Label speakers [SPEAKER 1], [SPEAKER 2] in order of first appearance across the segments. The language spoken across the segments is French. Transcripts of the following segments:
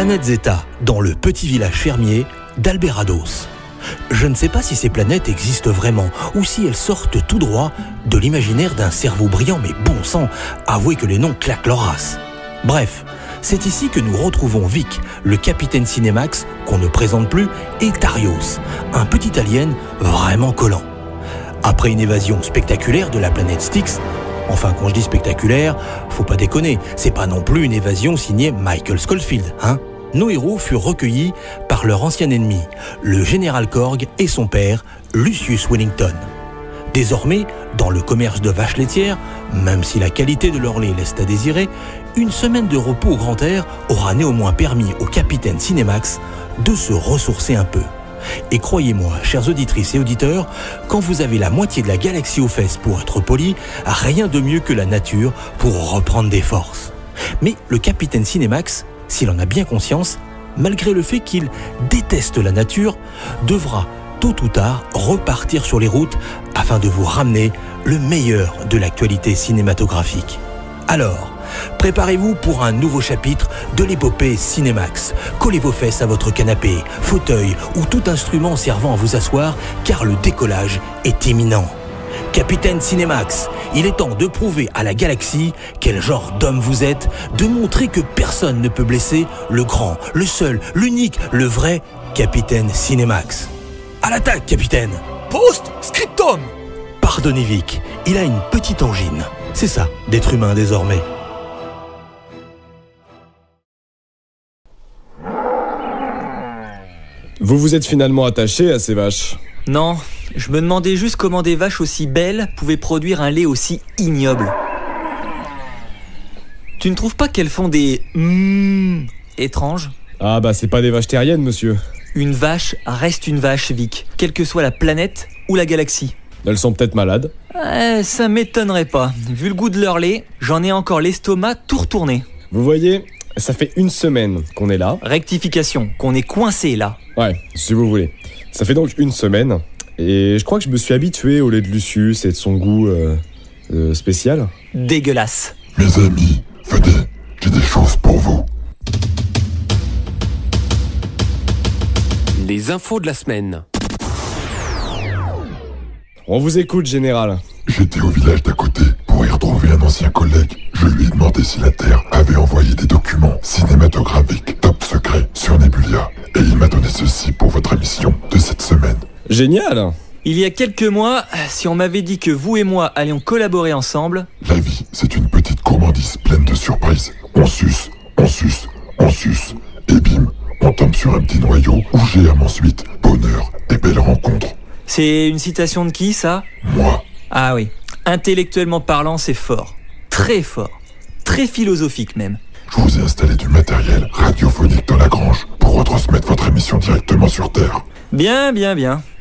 [SPEAKER 1] Planète Zeta, dans le petit village fermier d'Alberados. Je ne sais pas si ces planètes existent vraiment ou si elles sortent tout droit de l'imaginaire d'un cerveau brillant, mais bon sang, avouez que les noms claquent leur race. Bref, c'est ici que nous retrouvons Vic, le capitaine Cinemax, qu'on ne présente plus, et Tarios, un petit alien vraiment collant. Après une évasion spectaculaire de la planète Styx, enfin quand je dis spectaculaire, faut pas déconner, c'est pas non plus une évasion signée Michael Scofield, hein. Nos héros furent recueillis par leur ancien ennemi, le général Korg et son père, Lucius Wellington. Désormais, dans le commerce de vaches laitières, même si la qualité de leur lait laisse à désirer, une semaine de repos au grand air aura néanmoins permis au capitaine Cinemax de se ressourcer un peu. Et croyez-moi, chères auditrices et auditeurs, quand vous avez la moitié de la galaxie aux fesses pour être poli, rien de mieux que la nature pour reprendre des forces. Mais le capitaine Cinemax, s'il en a bien conscience, malgré le fait qu'il déteste la nature, devra tôt ou tard repartir sur les routes afin de vous ramener le meilleur de l'actualité cinématographique. Alors, préparez-vous pour un nouveau chapitre de l'épopée Cinemax. Collez vos fesses à votre canapé, fauteuil ou tout instrument servant à vous asseoir, car le décollage est imminent. Capitaine Cinemax, il est temps de prouver à la galaxie quel genre d'homme vous êtes, de montrer que personne ne peut blesser le grand, le seul, l'unique, le vrai Capitaine Cinemax. À l'attaque, capitaine!
[SPEAKER 2] Post-scriptum!
[SPEAKER 1] Pardonnez Vic, il a une petite angine. C'est ça, d'être humain désormais.
[SPEAKER 3] Vous vous êtes finalement attaché à ces vaches?
[SPEAKER 2] Non, je me demandais juste comment des vaches aussi belles pouvaient produire un lait aussi ignoble. Tu ne trouves pas qu'elles font des étranges?
[SPEAKER 3] Ah bah c'est pas des vaches terriennes, monsieur.
[SPEAKER 2] Une vache reste une vache, Vic, quelle que soit la planète ou la galaxie.
[SPEAKER 3] Elles sont peut-être malades.
[SPEAKER 2] Ça m'étonnerait pas. Vu le goût de leur lait, j'en ai encore l'estomac tout retourné.
[SPEAKER 3] Vous voyez, ça fait une semaine qu'on est là.
[SPEAKER 2] Rectification, qu'on est coincé là.
[SPEAKER 3] Ouais, si vous voulez. Ça fait donc une semaine, et je crois que je me suis habitué au lait de Lucius et de son goût spécial.
[SPEAKER 2] Dégueulasse.
[SPEAKER 4] Mes amis, venez, j'ai des choses pour vous.
[SPEAKER 5] Les infos de la semaine.
[SPEAKER 3] On vous écoute, général.
[SPEAKER 4] J'étais au village d'à côté pour y retrouver un ancien collègue. Je lui ai demandé si la Terre avait envoyé des documents cinématographiques top secret sur Nebulia. Et il m'a donné ceci pour votre émission de cette semaine.
[SPEAKER 3] Génial!
[SPEAKER 2] Il y a quelques mois, si on m'avait dit que vous et moi allions collaborer ensemble...
[SPEAKER 4] La vie, c'est une petite gourmandise pleine de surprises. On suce, on suce, on suce, et bim, on tombe sur un petit noyau où germe ensuite bonheur et belles rencontres.
[SPEAKER 2] C'est une citation de qui, ça?
[SPEAKER 4] Moi.
[SPEAKER 2] Ah oui, intellectuellement parlant, c'est fort. Très philosophique même.
[SPEAKER 4] Je vous ai installé du matériel radiophonique dans la grange pour retransmettre votre émission directement sur Terre.
[SPEAKER 2] Bien.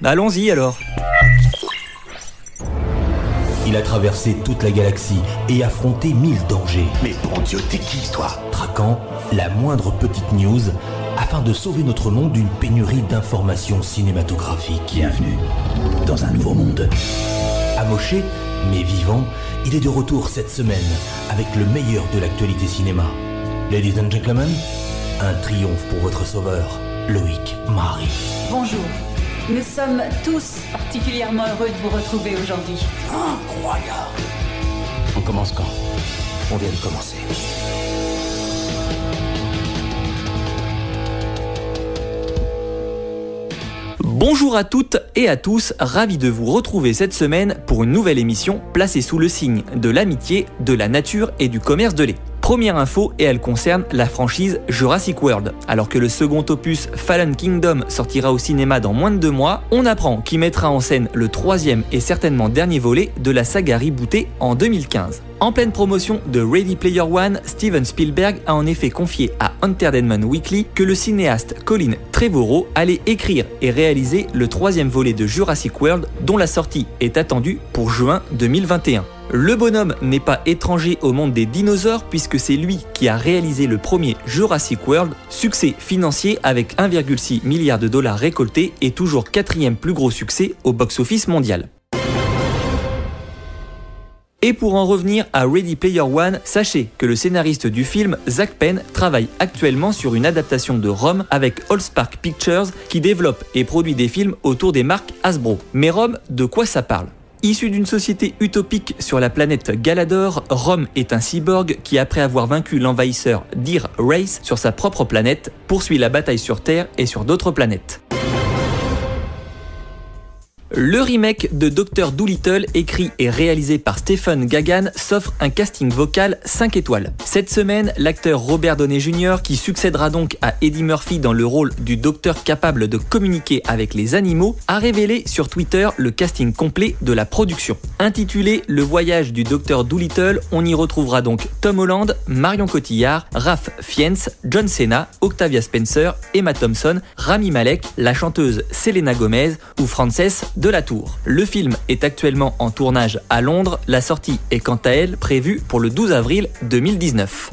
[SPEAKER 2] Allons-y alors.
[SPEAKER 1] Il a traversé toute la galaxie et affronté 1000 dangers.
[SPEAKER 6] Mais bon Dieu, t'es qui, toi?
[SPEAKER 1] Traquant la moindre petite news afin de sauver notre monde d'une pénurie d'informations cinématographiques.
[SPEAKER 6] Bienvenue dans un nouveau monde.
[SPEAKER 1] Amoché, mais vivant, il est de retour cette semaine avec le meilleur de l'actualité cinéma. Ladies and gentlemen, un triomphe pour votre sauveur, Loïc Marie.
[SPEAKER 7] Bonjour. Nous sommes tous particulièrement heureux de vous retrouver aujourd'hui.
[SPEAKER 6] Incroyable. On commence quand? On vient de commencer.
[SPEAKER 2] Bonjour à toutes et à tous, ravi de vous retrouver cette semaine pour une nouvelle émission placée sous le signe de l'amitié, de la nature et du commerce de lait. Première info et elle concerne la franchise Jurassic World. Alors que le second opus Fallen Kingdom sortira au cinéma dans moins de 2 mois, on apprend qu'il mettra en scène le 3e et certainement dernier volet de la saga rebootée en 2015. En pleine promotion de Ready Player One, Steven Spielberg a en effet confié à Entertainment Weekly que le cinéaste Colin Trevorrow allait écrire et réaliser le 3e volet de Jurassic World dont la sortie est attendue pour juin 2021. Le bonhomme n'est pas étranger au monde des dinosaures puisque c'est lui qui a réalisé le premier Jurassic World, succès financier avec 1,6 milliard de dollars récoltés et toujours 4e plus gros succès au box-office mondial. Et pour en revenir à Ready Player One, sachez que le scénariste du film, Zach Penn, travaille actuellement sur une adaptation de Rome avec Allspark Pictures qui développe et produit des films autour des marques Hasbro. Mais Rome, de quoi ça parle ? Issu d'une société utopique sur la planète Galador, Rome est un cyborg qui, après avoir vaincu l'envahisseur Dir Race sur sa propre planète, poursuit la bataille sur Terre et sur d'autres planètes. Le remake de Dr. Dolittle, écrit et réalisé par Stephen Gaghan, s'offre un casting vocal 5 étoiles. Cette semaine, l'acteur Robert Downey Jr., qui succédera donc à Eddie Murphy dans le rôle du docteur capable de communiquer avec les animaux, a révélé sur Twitter le casting complet de la production. Intitulé Le voyage du Dr. Dolittle, on y retrouvera donc Tom Holland, Marion Cotillard, Ralph Fiennes, John Cena, Octavia Spencer, Emma Thompson, Rami Malek, la chanteuse Selena Gomez ou Frances de la Tour. Le film est actuellement en tournage à Londres, la sortie est quant à elle prévue pour le 12 avril 2019.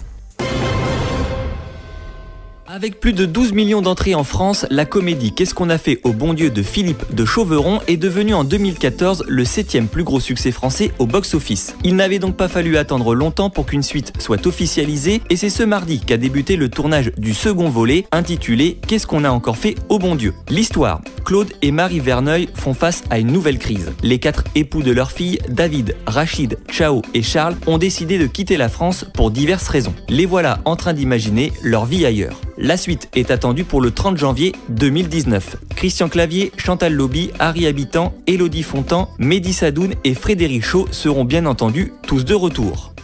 [SPEAKER 2] Avec plus de 12 millions d'entrées en France, la comédie Qu'est-ce qu'on a fait au bon Dieu de Philippe de Chauveron est devenue en 2014 le 7e plus gros succès français au box-office. Il n'avait donc pas fallu attendre longtemps pour qu'une suite soit officialisée et c'est ce mardi qu'a débuté le tournage du second volet intitulé Qu'est-ce qu'on a encore fait au bon Dieu. L'histoire, Claude et Marie Verneuil font face à une nouvelle crise. Les 4 époux de leur fille, David, Rachid, Chao et Charles, ont décidé de quitter la France pour diverses raisons. Les voilà en train d'imaginer leur vie ailleurs. La suite est attendue pour le 30 janvier 2019. Christian Clavier, Chantal Lobby, Harry Habitant, Élodie Fontan, Mehdi Sadoun et Frédéric Shaw seront bien entendu tous de retour.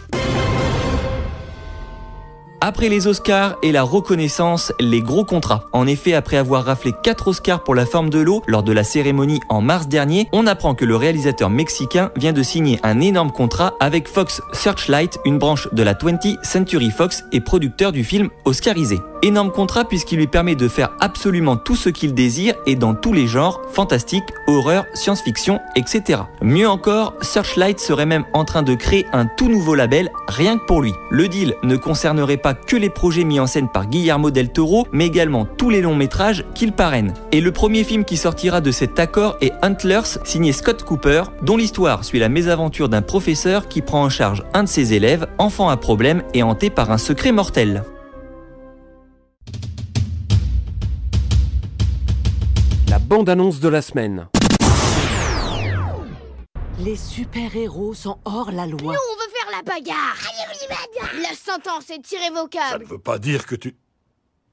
[SPEAKER 2] Après les Oscars et la reconnaissance, les gros contrats. En effet, après avoir raflé 4 Oscars pour La Forme de l'eau lors de la cérémonie en mars dernier, on apprend que le réalisateur mexicain vient de signer un énorme contrat avec Fox Searchlight, une branche de la 20th Century Fox et producteur du film oscarisé. Énorme contrat puisqu'il lui permet de faire absolument tout ce qu'il désire et dans tous les genres, fantastique, horreur, science-fiction, etc. Mieux encore, Searchlight serait même en train de créer un tout nouveau label rien que pour lui. Le deal ne concernerait pas que les projets mis en scène par Guillermo del Toro, mais également tous les longs métrages qu'il parraine. Et le premier film qui sortira de cet accord est Antlers, signé Scott Cooper, dont l'histoire suit la mésaventure d'un professeur qui prend en charge un de ses élèves, enfant à problème et hanté par un secret mortel.
[SPEAKER 5] La bande-annonce de la semaine.
[SPEAKER 8] Les super-héros sont hors la loi.
[SPEAKER 9] Nous, on veut faire la bagarre. La sentence est irrévocable.
[SPEAKER 10] Ça ne veut pas dire que tu...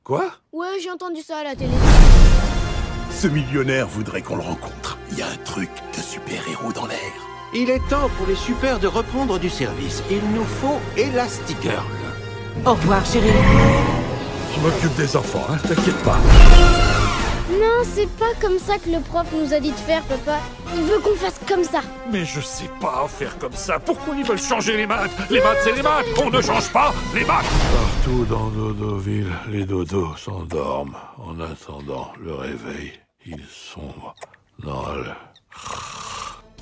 [SPEAKER 10] Quoi?
[SPEAKER 9] Ouais, j'ai entendu ça à la télé.
[SPEAKER 10] Ce millionnaire voudrait qu'on le rencontre. Il y a un truc de super-héros dans l'air.
[SPEAKER 11] Il est temps pour les super de reprendre du service. Il nous faut Elastigirl.
[SPEAKER 8] Au revoir, chérie.
[SPEAKER 10] Je m'occupe des enfants, hein, t'inquiète pas.
[SPEAKER 9] Non, c'est pas comme ça que le prof nous a dit de faire, papa. Il veut qu'on fasse comme ça.
[SPEAKER 10] Mais je sais pas faire comme ça. Pourquoi ils veulent changer les maths? Les maths, c'est les maths. On ne change pas les maths. Partout dans Dodoville, les dodos s'endorment. En attendant le réveil, ils sombrent dans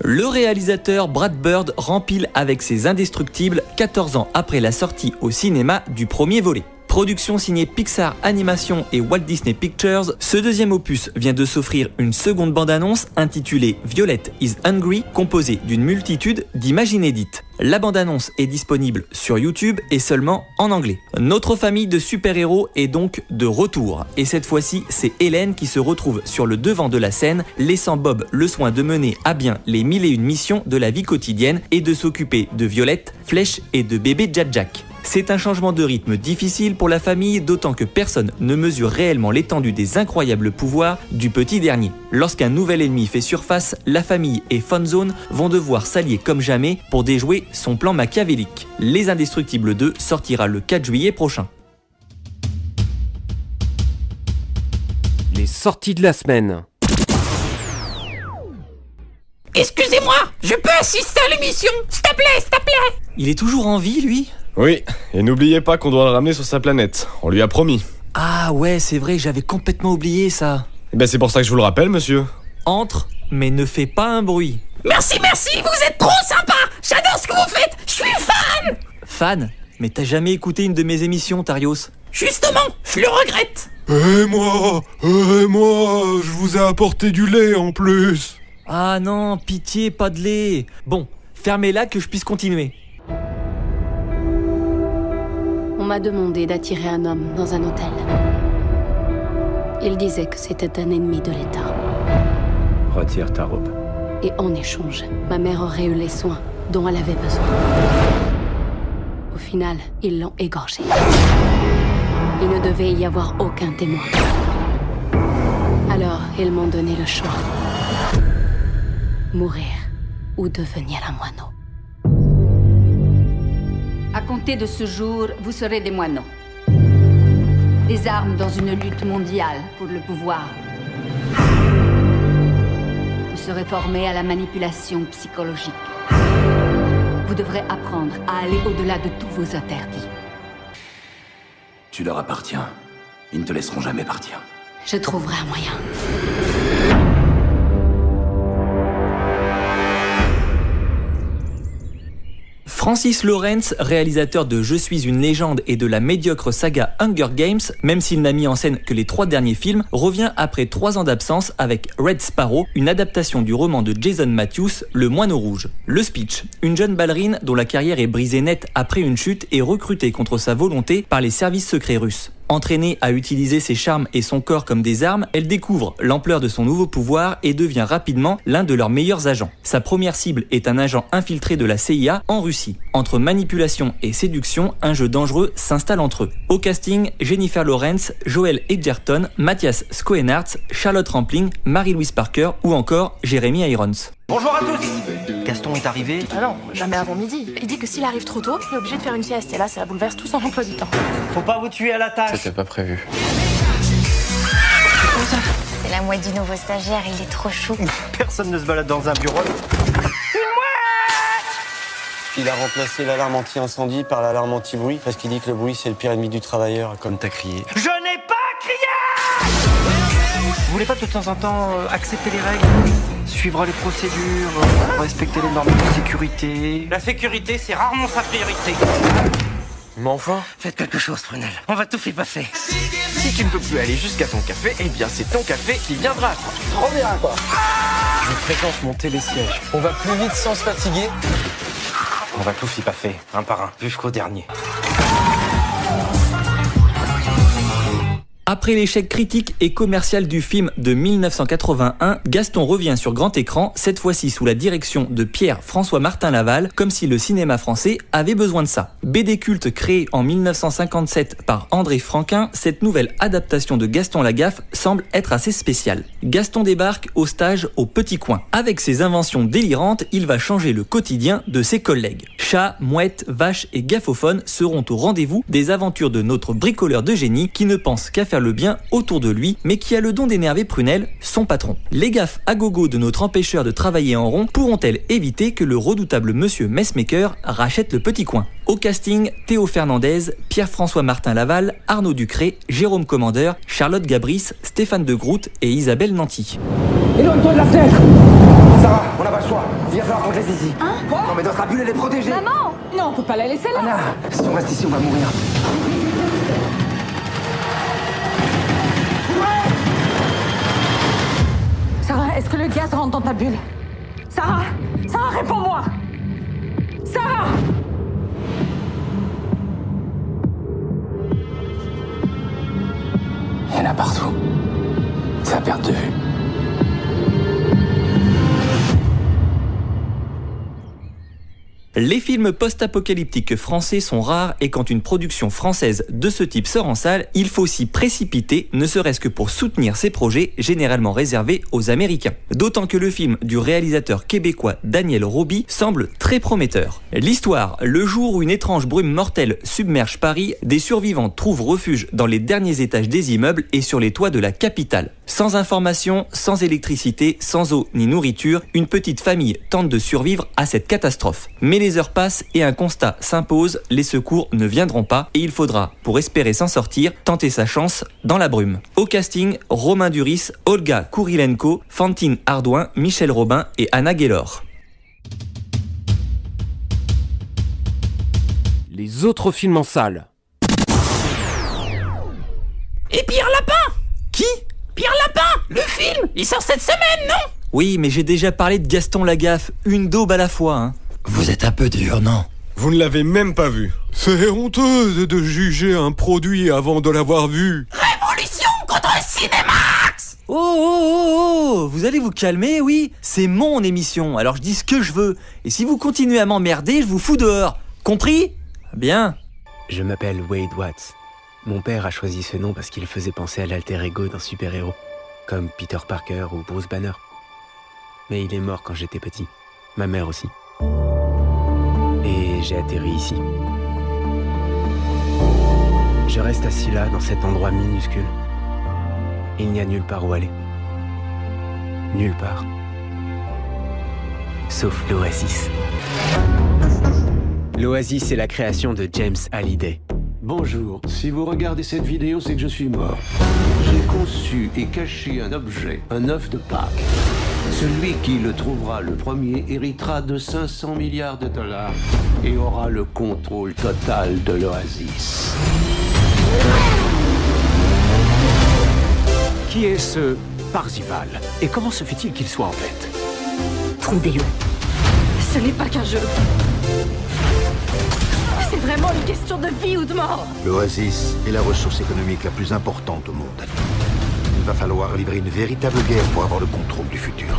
[SPEAKER 2] Le réalisateur Brad Bird rempile avec ses Indestructibles 14 ans après la sortie au cinéma du premier volet. Production signée Pixar Animation et Walt Disney Pictures, ce deuxième opus vient de s'offrir une seconde bande-annonce intitulée Violet is Hungry, composée d'une multitude d'images inédites. La bande-annonce est disponible sur YouTube et seulement en anglais. Notre famille de super-héros est donc de retour. Et cette fois-ci, c'est Hélène qui se retrouve sur le devant de la scène, laissant Bob le soin de mener à bien les 1001 missions de la vie quotidienne et de s'occuper de Violette, Flèche et de bébé Jack. C'est un changement de rythme difficile pour la famille, d'autant que personne ne mesure réellement l'étendue des incroyables pouvoirs du petit dernier. Lorsqu'un nouvel ennemi fait surface, la famille et Funzone vont devoir s'allier comme jamais pour déjouer son plan machiavélique. Les Indestructibles 2 sortira le 4 juillet prochain.
[SPEAKER 5] Les sorties de la semaine.
[SPEAKER 12] Excusez-moi, je peux assister à l'émission? S'il te plaît.
[SPEAKER 2] Il est toujours en vie, lui?
[SPEAKER 3] Oui, et n'oubliez pas qu'on doit le ramener sur sa planète. On lui a promis.
[SPEAKER 2] Ah ouais, c'est vrai, j'avais complètement oublié ça.
[SPEAKER 3] Eh ben c'est pour ça que je vous le rappelle, monsieur.
[SPEAKER 2] Entre, mais ne fais pas un bruit.
[SPEAKER 12] Merci, vous êtes trop sympa. J'adore ce que vous faites, je suis fan.
[SPEAKER 2] Fan? Mais t'as jamais écouté une de mes émissions, Tarios?
[SPEAKER 12] Justement, je le regrette.
[SPEAKER 10] Et moi, je vous ai apporté du lait en plus.
[SPEAKER 2] Ah non, pitié, pas de lait. Bon, fermez-la que je puisse continuer.
[SPEAKER 13] On m'a demandé d'attirer un homme dans un hôtel. Il disait que c'était un ennemi de l'État.
[SPEAKER 6] Retire ta robe.
[SPEAKER 13] Et en échange, ma mère aurait eu les soins dont elle avait besoin. Au final, ils l'ont égorgée. Il ne devait y avoir aucun témoin. Alors, ils m'ont donné le choix. Mourir ou devenir un moineau.
[SPEAKER 7] À compter de ce jour, vous serez des moineaux. Des armes dans une lutte mondiale pour le pouvoir. Vous serez formés à la manipulation psychologique. Vous devrez apprendre à aller au-delà de tous vos interdits.
[SPEAKER 6] Tu leur appartiens. Ils ne te laisseront jamais partir.
[SPEAKER 13] Je trouverai un moyen.
[SPEAKER 2] Francis Lawrence, réalisateur de Je suis une légende et de la médiocre saga Hunger Games, même s'il n'a mis en scène que les 3 derniers films, revient après 3 ans d'absence avec Red Sparrow, une adaptation du roman de Jason Matthews, Le Moineau Rouge. Le speech: une jeune ballerine dont la carrière est brisée net après une chute est recrutée contre sa volonté par les services secrets russes. Entraînée à utiliser ses charmes et son corps comme des armes, elle découvre l'ampleur de son nouveau pouvoir et devient rapidement l'un de leurs meilleurs agents. Sa première cible est un agent infiltré de la CIA en Russie. Entre manipulation et séduction, un jeu dangereux s'installe entre eux. Au casting, Jennifer Lawrence, Joel Edgerton, Matthias Schoenaerts, Charlotte Rampling, Mary-Louise Parker ou encore Jeremy Irons.
[SPEAKER 14] Bonjour à tous. Gaston est arrivé?
[SPEAKER 15] Ah non, jamais avant midi. Il dit que s'il arrive trop tôt, il est obligé de faire une sieste. Et là, ça bouleverse tout son emploi du temps.
[SPEAKER 14] Faut pas vous tuer à la tâche.
[SPEAKER 16] C'était pas prévu.
[SPEAKER 17] C'est la moitié du nouveau stagiaire, il est trop chou.
[SPEAKER 14] Personne ne se balade dans un bureau.
[SPEAKER 16] Il a remplacé l'alarme anti-incendie par l'alarme anti-bruit parce qu'il dit que le bruit c'est le pire ennemi du travailleur, comme t'as crié.
[SPEAKER 14] Je n'ai pas crié! Vous voulez pas de temps en temps accepter les règles? Suivre les procédures, respecter les normes de sécurité. La sécurité, c'est rarement sa priorité.
[SPEAKER 16] Mais enfin,
[SPEAKER 14] faites quelque chose, Prunelle. On va tout y passer.
[SPEAKER 18] Si tu ne peux plus aller jusqu'à ton café, eh bien c'est ton café qui viendra, quoi.
[SPEAKER 16] Trop bien, quoi.
[SPEAKER 18] Je fréquente mon télésiège.
[SPEAKER 16] On va plus vite sans se fatiguer.
[SPEAKER 14] On va tout y passer, un par un, jusqu'au dernier.
[SPEAKER 2] Après l'échec critique et commercial du film de 1981, Gaston revient sur grand écran, cette fois-ci sous la direction de Pierre-François Martin Laval, comme si le cinéma français avait besoin de ça. BD culte créée en 1957 par André Franquin, cette nouvelle adaptation de Gaston Lagaffe semble être assez spéciale. Gaston débarque au stage au Petit Coin. Avec ses inventions délirantes, il va changer le quotidien de ses collègues. Chats, mouettes, vaches et gaffophones seront au rendez-vous des aventures de notre bricoleur de génie qui ne pense qu'à faire le bien autour de lui, mais qui a le don d'énerver Prunelle, son patron. Les gaffes à gogo de notre empêcheur de travailler en rond pourront-elles éviter que le redoutable monsieur Messmaker rachète le Petit Coin? Au casting, Théo Fernandez, Pierre-François Martin Laval, Arnaud Ducré, Jérôme Commandeur, Charlotte Gabris, Stéphane de Groot et Isabelle Nanty.
[SPEAKER 14] Éloigne-toi de la fenêtre! Sarah, on n'a pas le choix. Viens falloir qu'on te laisse ici.
[SPEAKER 15] Hein? Quoi?
[SPEAKER 14] Non mais dans sa bulle, elle est protégée.
[SPEAKER 15] Maman! Non, on peut pas la laisser là.
[SPEAKER 14] Anna, si on reste ici, on va mourir.
[SPEAKER 15] Sarah, est-ce que le gaz rentre dans ta bulle? Sarah! Sarah, réponds-moi! Sarah!
[SPEAKER 6] Il y en a partout. C'est à perte de vue.
[SPEAKER 2] Les films post-apocalyptiques français sont rares et quand une production française de ce type sort en salle, il faut s'y précipiter, ne serait-ce que pour soutenir ces projets généralement réservés aux Américains. D'autant que le film du réalisateur québécois Daniel Roby semble très prometteur. L'histoire: le jour où une étrange brume mortelle submerge Paris, des survivants trouvent refuge dans les derniers étages des immeubles et sur les toits de la capitale. Sans information, sans électricité, sans eau ni nourriture, une petite famille tente de survivre à cette catastrophe. Mais les heures passent et un constat s'impose, les secours ne viendront pas et il faudra, pour espérer s'en sortir, tenter sa chance dans la brume. Au casting, Romain Duris, Olga Kurilenko, Fantine Ardouin, Michel Robin et Anna Gaylor.
[SPEAKER 5] Les autres films en salle.
[SPEAKER 12] Et Pierre Lapin!
[SPEAKER 2] Qui?
[SPEAKER 12] Pierre Lapin! Le film! Il sort cette semaine, non?
[SPEAKER 2] Oui, mais j'ai déjà parlé de Gaston Lagaffe, une daube à la fois, hein.
[SPEAKER 1] Vous êtes un peu dur, non?
[SPEAKER 3] Vous ne l'avez même pas vu.
[SPEAKER 10] C'est honteux de juger un produit avant de l'avoir vu.
[SPEAKER 12] Révolution contre Cinemax!
[SPEAKER 2] Oh, vous allez vous calmer, oui? C'est mon émission, alors je dis ce que je veux. Et si vous continuez à m'emmerder, je vous fous dehors. Compris? Bien.
[SPEAKER 19] Je m'appelle Wade Watts. Mon père a choisi ce nom parce qu'il faisait penser à l'alter ego d'un super-héros, comme Peter Parker ou Bruce Banner. Mais il est mort quand j'étais petit. Ma mère aussi. Et j'ai atterri ici. Je reste assis là, dans cet endroit minuscule. Il n'y a nulle part où aller. Nulle part. Sauf l'Oasis. L'Oasis est la création de James Halliday.
[SPEAKER 20] Bonjour, si vous regardez cette vidéo, c'est que je suis mort. J'ai conçu et caché un objet, un œuf de Pâques. Celui qui le trouvera le premier héritera de 500 milliards de dollars et aura le contrôle total de l'Oasis.
[SPEAKER 5] Qui est ce Parzival? Et comment se fait-il qu'il soit en tête?
[SPEAKER 15] Trouvez-le. Ce n'est pas qu'un jeu. C'est vraiment une question de vie ou de mort.
[SPEAKER 21] L'Oasis est la ressource économique la plus importante au monde. Il va falloir livrer une véritable guerre pour avoir le contrôle du futur.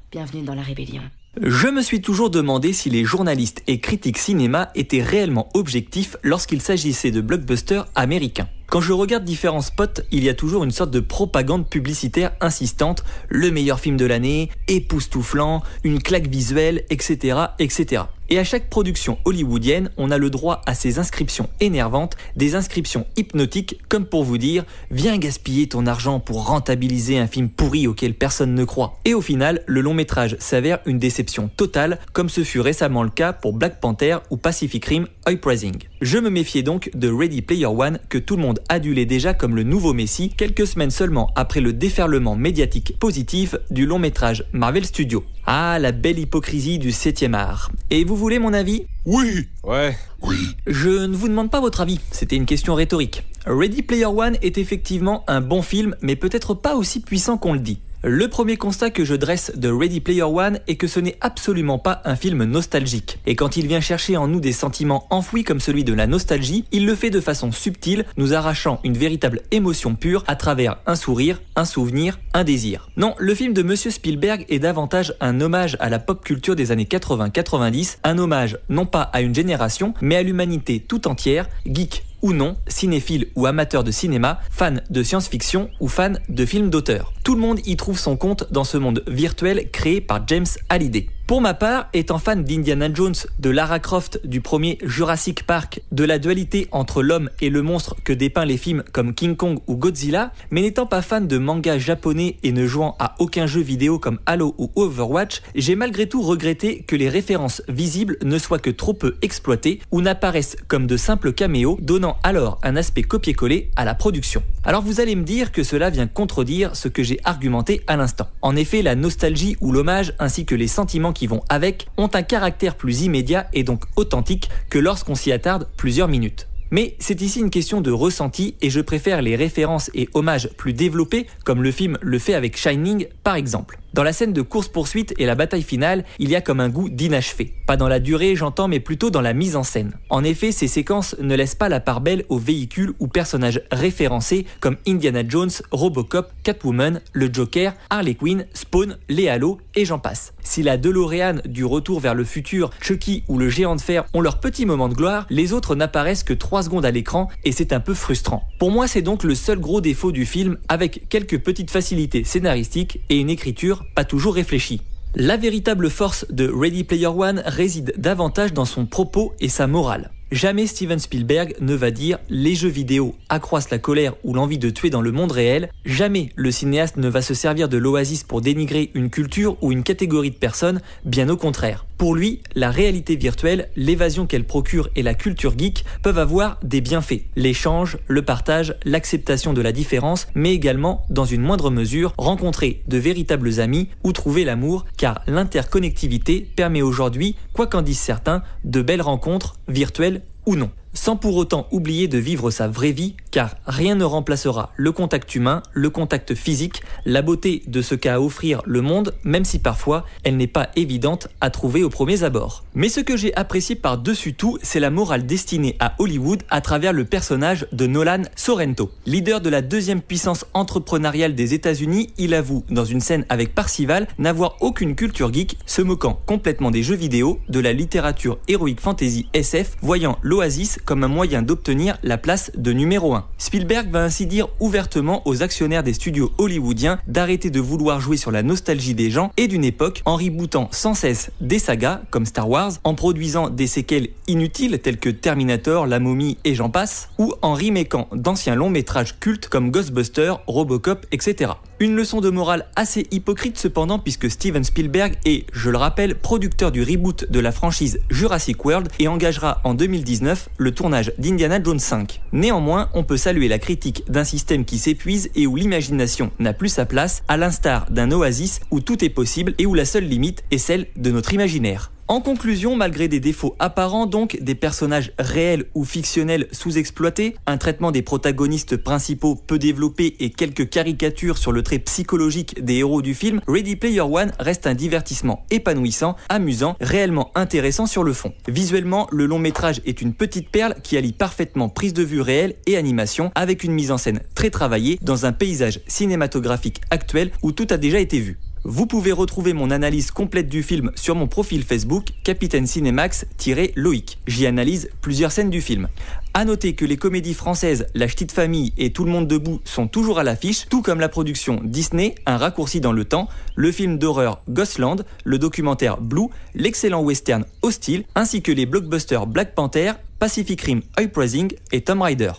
[SPEAKER 8] Bienvenue dans la rébellion.
[SPEAKER 2] Je me suis toujours demandé si les journalistes et critiques cinéma étaient réellement objectifs lorsqu'il s'agissait de blockbusters américains. Quand je regarde différents spots, il y a toujours une sorte de propagande publicitaire insistante, le meilleur film de l'année, époustouflant, une claque visuelle, etc., etc. Et à chaque production hollywoodienne, on a le droit à ces inscriptions énervantes, des inscriptions hypnotiques, comme pour vous dire « Viens gaspiller ton argent pour rentabiliser un film pourri auquel personne ne croit ». Et au final, le long métrage s'avère une déception totale, comme ce fut récemment le cas pour Black Panther ou Pacific Rim Uprising. Je me méfiais donc de Ready Player One, que tout le monde adulait déjà comme le nouveau Messi, quelques semaines seulement après le déferlement médiatique positif du long métrage Marvel Studios. Ah, la belle hypocrisie du 7e art. Et vous voulez mon avis?
[SPEAKER 10] Oui.
[SPEAKER 3] Ouais.
[SPEAKER 10] Oui.
[SPEAKER 2] Je ne vous demande pas votre avis, c'était une question rhétorique. Ready Player One est effectivement un bon film, mais peut-être pas aussi puissant qu'on le dit. Le premier constat que je dresse de Ready Player One est que ce n'est absolument pas un film nostalgique. Et quand il vient chercher en nous des sentiments enfouis comme celui de la nostalgie, il le fait de façon subtile, nous arrachant une véritable émotion pure à travers un sourire, un souvenir, un désir. Non, le film de Monsieur Spielberg est davantage un hommage à la pop culture des années 80-90, un hommage non pas à une génération, mais à l'humanité tout entière, geek ou non, cinéphile ou amateur de cinéma, fan de science-fiction ou fan de films d'auteur. Tout le monde y trouve son compte dans ce monde virtuel créé par James Halliday. Pour ma part, étant fan d'Indiana Jones, de Lara Croft, du premier Jurassic Park, de la dualité entre l'homme et le monstre que dépeint les films comme King Kong ou Godzilla, mais n'étant pas fan de manga japonais et ne jouant à aucun jeu vidéo comme Halo ou Overwatch, j'ai malgré tout regretté que les références visibles ne soient que trop peu exploitées ou n'apparaissent comme de simples caméos, donnant alors un aspect copier-coller à la production. Alors vous allez me dire que cela vient contredire ce que j'ai argumenté à l'instant. En effet, la nostalgie ou l'hommage ainsi que les sentiments qui vont avec ont un caractère plus immédiat et donc authentique que lorsqu'on s'y attarde plusieurs minutes. Mais c'est ici une question de ressenti et je préfère les références et hommages plus développés comme le film le fait avec Shining par exemple. Dans la scène de course-poursuite et la bataille finale, il y a comme un goût d'inachevé. Pas dans la durée, j'entends, mais plutôt dans la mise en scène. En effet, ces séquences ne laissent pas la part belle aux véhicules ou personnages référencés comme Indiana Jones, Robocop, Catwoman, le Joker, Harley Quinn, Spawn, les Halo et j'en passe. Si la DeLorean du Retour vers le futur, Chucky ou le Géant de fer ont leur petit moment de gloire, les autres n'apparaissent que 3 secondes à l'écran et c'est un peu frustrant. Pour moi, c'est donc le seul gros défaut du film avec quelques petites facilités scénaristiques et une écriture pas toujours réfléchi. La véritable force de Ready Player One réside davantage dans son propos et sa morale. Jamais Steven Spielberg ne va dire « les jeux vidéo accroissent la colère ou l'envie de tuer dans le monde réel ». Jamais le cinéaste ne va se servir de l'Oasis pour dénigrer une culture ou une catégorie de personnes, bien au contraire. Pour lui, la réalité virtuelle, l'évasion qu'elle procure et la culture geek peuvent avoir des bienfaits. L'échange, le partage, l'acceptation de la différence, mais également, dans une moindre mesure, rencontrer de véritables amis ou trouver l'amour, car l'interconnectivité permet aujourd'hui, quoi qu'en disent certains, de belles rencontres virtuelles ou non. Sans pour autant oublier de vivre sa vraie vie, car rien ne remplacera le contact humain, le contact physique, la beauté de ce qu'a à offrir le monde, même si parfois elle n'est pas évidente à trouver aux premiers abords. Mais ce que j'ai apprécié par-dessus tout, c'est la morale destinée à Hollywood à travers le personnage de Nolan Sorrento. Leader de la deuxième puissance entrepreneuriale des États-Unis, il avoue dans une scène avec Parcival n'avoir aucune culture geek, se moquant complètement des jeux vidéo, de la littérature héroïque fantasy SF, voyant l'Oasis comme un moyen d'obtenir la place de numéro 1. Spielberg va ainsi dire ouvertement aux actionnaires des studios hollywoodiens d'arrêter de vouloir jouer sur la nostalgie des gens et d'une époque en rebootant sans cesse des sagas comme Star Wars, en produisant des séquelles inutiles telles que Terminator, La Momie et j'en passe, ou en remakeant d'anciens longs métrages cultes comme Ghostbusters, Robocop, etc. Une leçon de morale assez hypocrite cependant puisque Steven Spielberg est, je le rappelle, producteur du reboot de la franchise Jurassic World et engagera en 2019 le tournage d'Indiana Jones 5. Néanmoins, on peut saluer la critique d'un système qui s'épuise et où l'imagination n'a plus sa place, à l'instar d'un Oasis où tout est possible et où la seule limite est celle de notre imaginaire. En conclusion, malgré des défauts apparents donc, des personnages réels ou fictionnels sous-exploités, un traitement des protagonistes principaux peu développé et quelques caricatures sur le trait psychologique des héros du film, Ready Player One reste un divertissement épanouissant, amusant, réellement intéressant sur le fond. Visuellement, le long métrage est une petite perle qui allie parfaitement prise de vue réelle et animation avec une mise en scène très travaillée dans un paysage cinématographique actuel où tout a déjà été vu. Vous pouvez retrouver mon analyse complète du film sur mon profil Facebook, Capitaine Cinemax-Loïc. J'y analyse plusieurs scènes du film. A noter que les comédies françaises La Ch'tite Famille et Tout le monde debout sont toujours à l'affiche, tout comme la production Disney, Un raccourci dans le temps, le film d'horreur Ghostland, le documentaire Blue, l'excellent western Hostile, ainsi que les blockbusters Black Panther, Pacific Rim Uprising et Tomb Raider.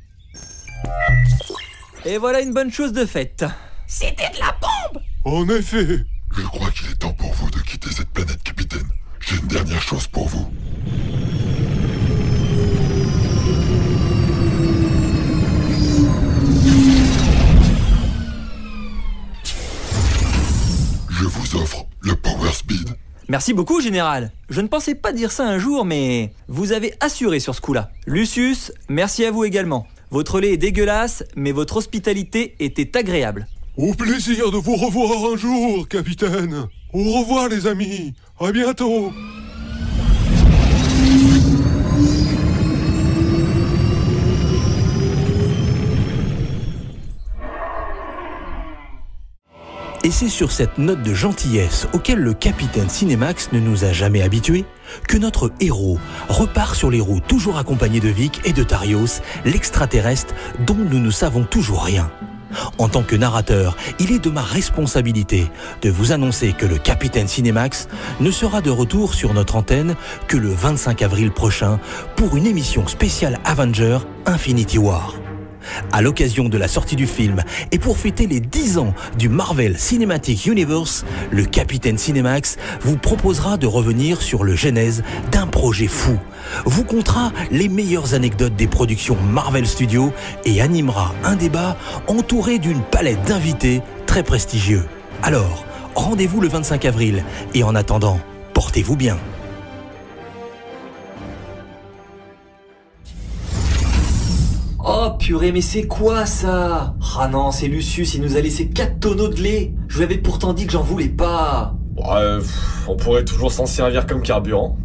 [SPEAKER 2] Et voilà une bonne chose de faite.
[SPEAKER 12] C'était de la bombe!
[SPEAKER 10] En effet! Je crois qu'il est temps pour vous de quitter cette planète, capitaine. J'ai une dernière chose pour vous. Je vous offre le Power Speed.
[SPEAKER 2] Merci beaucoup, Général. Je ne pensais pas dire ça un jour, mais vous avez assuré sur ce coup-là. Lucius, merci à vous également. Votre lait est dégueulasse, mais votre hospitalité était agréable.
[SPEAKER 10] Au plaisir de vous revoir un jour, capitaine. Au revoir, les amis. À bientôt.
[SPEAKER 1] Et c'est sur cette note de gentillesse auquel le capitaine Cinemax ne nous a jamais habitués que notre héros repart sur les routes toujours accompagné de Vic et de Tarios, l'extraterrestre dont nous ne savons toujours rien. En tant que narrateur, il est de ma responsabilité de vous annoncer que le capitaine Cinemax ne sera de retour sur notre antenne que le 25 avril prochain pour une émission spéciale Avenger Infinity War. À l'occasion de la sortie du film et pour fêter les 10 ans du Marvel Cinematic Universe, le capitaine Cinemax vous proposera de revenir sur le genèse d'un projet fou, vous contera les meilleures anecdotes des productions Marvel Studios et animera un débat entouré d'une palette d'invités très prestigieux. Alors, rendez-vous le 25 avril et en attendant, portez-vous bien.
[SPEAKER 2] Oh purée, mais c'est quoi ça? Ah non, c'est Lucius, il nous a laissé 4 tonneaux de lait. Je lui avais pourtant dit que j'en voulais pas.
[SPEAKER 3] Ouais, on pourrait toujours s'en servir comme carburant.